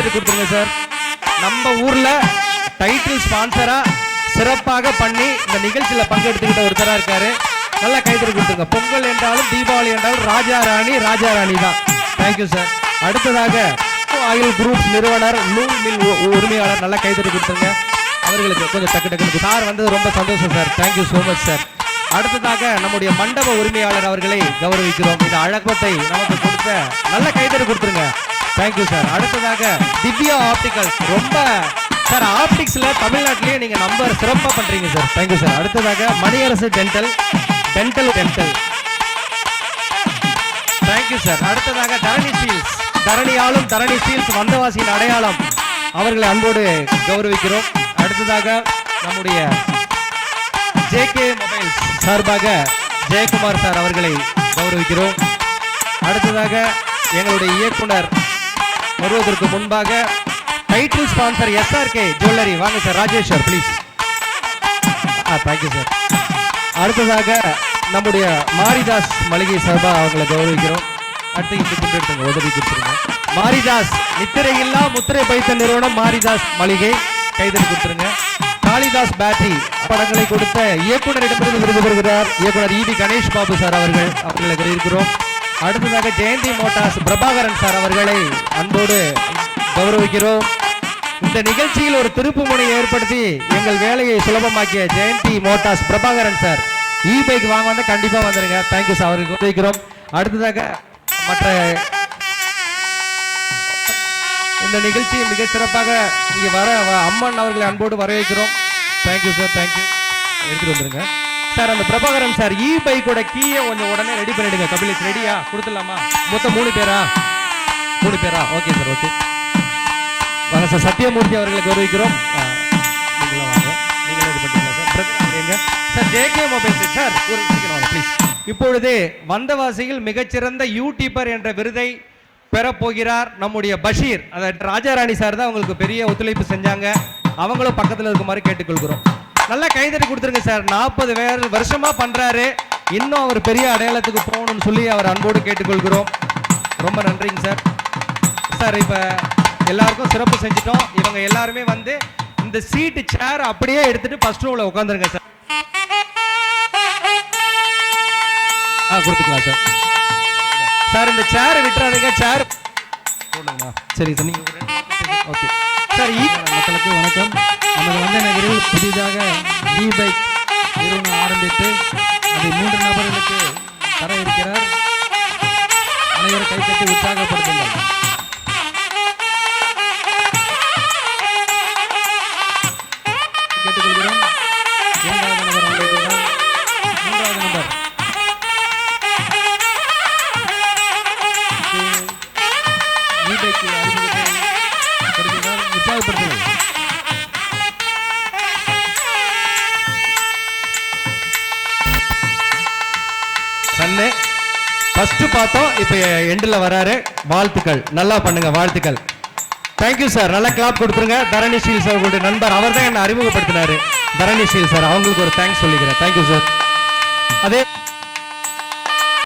கைதட்டி கொடுத்துருங்க சார். நம்ம ஊர்ல டைட்டில் ஸ்பான்சரா சிறப்பாக பண்ணி இந்த நிகழ்ச்சியில பங்கெடுத்துக்கிட்ட ஒருத்தரா இருக்காரு. நல்லா கைதட்டி கொடுத்துருங்க. பொங்கல் என்றாலும் தீபாவளி என்றாலும் ராஜா ராணி தான். Thank you sir. அடுத்ததாக ஆயில் குரூப்ஸ் நிறுவனர் நூல் மில் உரிமையாளர் நல்லா கைதட்டி கொடுத்துருங்க. அவர்களுக்கு கொஞ்சம் டக்கு சார் வந்தது ரொம்ப சந்தோஷம் sir. Thank you so much sir. அடுத்ததாக நம்முடைய மண்டப உரிமையாளர் அவர்களை கௌரவிக்கிறோம். இந்த அழகத்தை நமக்கு கொடுத்த நல்ல கைதறி கொடுத்துருங்க. Thank you sir. அடுத்ததாக திவ்யா ஆப்டிகல் ரொம்ப சார் ஆப்டிக்ஸ்ல தமிழ்நாட்டிலேயே நீங்க நம்பர் சிறப்பாக பண்றீங்க சார். Thank you sir. அடுத்ததாக மணியரசு டென்டல் தேங்க்யூ சார். அடுத்ததாக தரணி சீல்ஸ், தரணியாலும் தரணி சீல்ஸ் வந்தவாசியின் அடையாளம், அவர்களை அன்போடு கௌரவிக்கிறோம். அடுத்ததாக நம்முடைய ஜேகே மொபைல்ஸ் சார்பாக ஜெயக்குமார் சார் அவர்களை கௌரவிக்கிறோம். அடுத்ததாக எங்களுடைய இயக்குனர் வருவதற்கு முன்பாக டைட்டில் ஸ்பான்சர் SRK ஜுவல்லரி வாங்க sir. Rajesh sir please. Thank you sir. அடுத்ததாக நம்முடைய மாரிதாஸ் மளிகை சார்பாக அவங்களை கௌரவிக்கிறோம். அடுத்து இந்த எடுத்துங்க, உதவி கொடுத்துருங்க. மாரிதாஸ் நித்திரையில்லா முத்திரை பைத்த நிறுவனம் மாரிதாஸ் மளிகை, கைதறி கொடுத்துருங்க. காளிதாஸ் பேட்டரி படங்களை கொடுத்த இயக்குனரிடமிருந்து விருது பெறுகிறார் இயக்குனர் EB கணேஷ் பாபு சார் அவர்களை இருக்கிறோம். அடுத்ததாக ஜெயந்தி மோட்டார்ஸ் பிரபாகரன் சார் அவர்களை அன்போடு கௌரவிக்கிறோம். இந்த நிகழ்ச்சியில் ஒரு திருப்பு முனையை ஏற்படுத்தி எங்கள் வேலையை சுலபமாக்கிய Jayanthi motors Prabhakaran sir bike வாங்க வந்து கண்டிப்பா வந்துருங்க. Thank you sir. அவருக்கு கௌரவிக்கிறோம். அடுத்ததாக மற்ற இந்த நிகழ்ச்சியை மிக சிறப்பாக இங்கே வர அம்மன் அவர்களை அன்போடு வரவேற்கிறோம். Thank you sir. தேங்க்யூ. எடுத்துட்டு வந்துருங்க சார். அந்த பிரபாகரன் சார் பைக்கோட கீயை கொஞ்சம் உடனே ரெடி பண்ணிடுங்க. கபிலேஷ் ரெடியா? கொடுத்துடலாமா? மொத்தம் 3 பேரா? Okay sir. ஓகே வாங்க சார். சத்யமூர்த்தி அவர்களை கௌரவிக்கிறோம். நீங்களும் வாங்க. நீங்களும் இது பண்ணிட்டீங்களா sir? Sir JK mobiles sir ஒரு சீக்கிரம் வாங்க ப்ளீஸ். இப்பொழுது வந்தவாசியில் மிகச்சிறந்த யூடியூபர் என்ற விருதை பெறப்போகிறார் நம்முடைய பஷீர். ராஜாராணி சார் தான் உங்களுக்கு பெரிய ஒத்துழைப்பு செஞ்சாங்க. அவங்களும் பக்கத்தில் இருக்குமாறு கேட்டுக்கொள்கிறோம். நல்லா கைதறி கொடுத்துருங்க சார். 40 வருஷமா பண்றாரு. இன்னும் அவர் பெரிய அடையாளத்துக்கு போகணும்னு சொல்லி அவர் அன்போடு கேட்டுக்கொள்கிறோம். ரொம்ப நன்றிங்க சார். சார் இப்ப எல்லாருக்கும் சிறப்பு செஞ்சிட்டோம். இவங்க எல்லாருமே வந்து இந்த சீட்டு சேர் அப்படியே எடுத்துட்டு ஃபர்ஸ்ட் ரோல உட்காந்துருங்க சார். கொடுத்துக்கலாம் சார். சார் இந்த சேர் விட்டுறாதீங்க. சேர் போடுங்களா? சரி சார். நீங்க ஓகே சார். மக்களுக்கு வணக்கம். நமது வந்த நகரில் புதிதாக பைக் நிறுவனம் ஆரம்பித்து அதை 3 நபர்களுக்கு தர இருக்கிறார். அனைவரும் கைத்தட்டி உற்சாகப்படுத்துங்கள். கேட்டுக்கொள்கிறோம். 2வது நபர் வந்திருக்கிறார். 3வது நபர் பைக்கு அறிமுகத்தை கொடுக்கிறார். உற்சாகப்படுத்துங்கள். சன்னு ஃபர்ஸ்ட் பார்த்தோம். இப்போ எண்டில் வராரு. வாழ்த்துக்கள். நல்லா பண்ணுங்க. வாழ்த்துக்கள். Thank you sir. நல்லா கிளாப் கொடுத்துருங்க. தரணி ஷீல் சார் உங்களுடைய நண்பர், அவர் தான் என்னை அறிமுகப்படுத்தினாரு. தரணி ஷீல் சார் அவங்களுக்கு ஒரு தேங்க்ஸ் சொல்லிக்கிறேன். Thank you sir. அதே